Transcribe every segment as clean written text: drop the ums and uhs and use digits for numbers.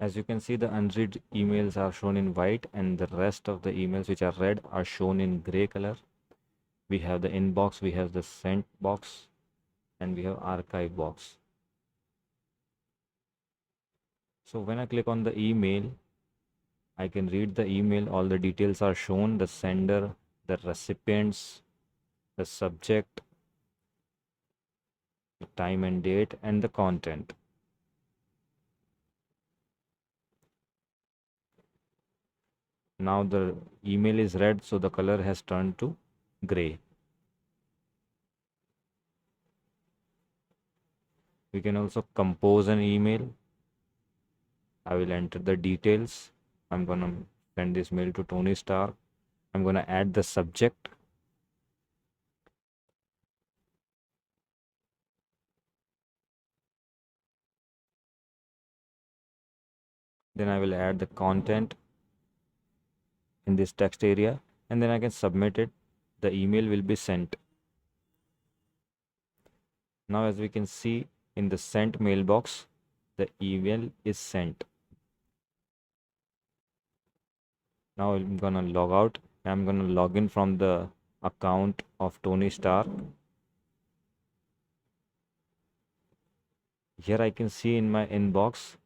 As you can see, the unread emails are shown in white and the rest of the emails which are read are shown in gray color. We have the inbox, we have the sent box, and we have archive box. So when I click on the email, I can read the email. All the details are shown: the sender, the recipients, the subject, the time and date, and the content. Now the email is red, so the color has turned to gray. We can also compose an email. I will enter the details. I'm gonna send this mail to Tony Stark. I'm gonna add the subject. Then I will add the content in this text area, and then I can submit it. The email will be sent. Now as we can see in the sent mailbox, the email is sent. Now I'm gonna log out. I'm gonna log in from the account of Tony Stark. Here I can see in my inbox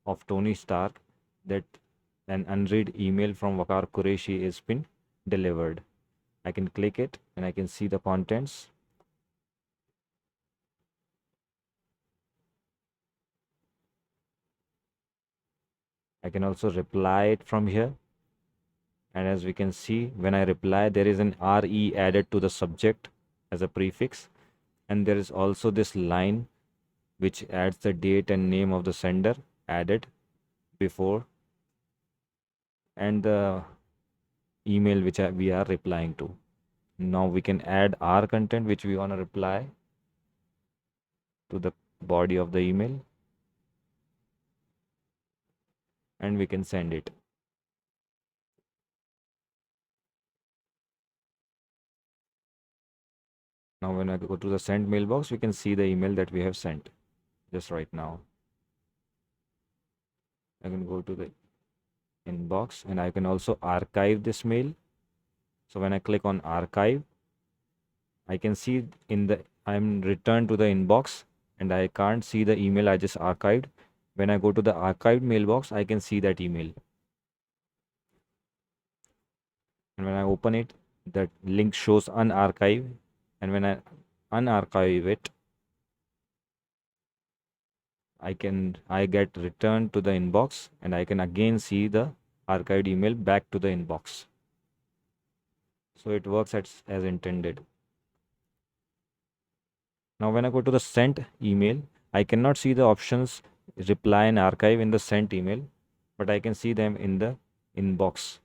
of Tony Stark that an unread email from Waqar Qureshi has been delivered. I can click it and I can see the contents. I can also reply it from here. And as we can see, when I reply, there is an RE added to the subject as a prefix. And there is also this line which adds the date and name of the sender added before and the email which we are replying to. Now we can add our content which we want to reply to the body of the email, and we can send it. Now when I go to the send mailbox, we can see the email that we have sent just right now. I can go to the inbox and I can also archive this mail. So when I click on archive, I can see I'm returned to the inbox and I can't see the email I just archived. When I go to the archived mailbox, I can see that email. And when I open it, that link shows unarchive. And when I unarchive it, I get returned to the inbox and I can again see the archived email back to the inbox. So it works as intended. Now when I go to the sent email, I cannot see the options reply and archive in the sent email, but I can see them in the inbox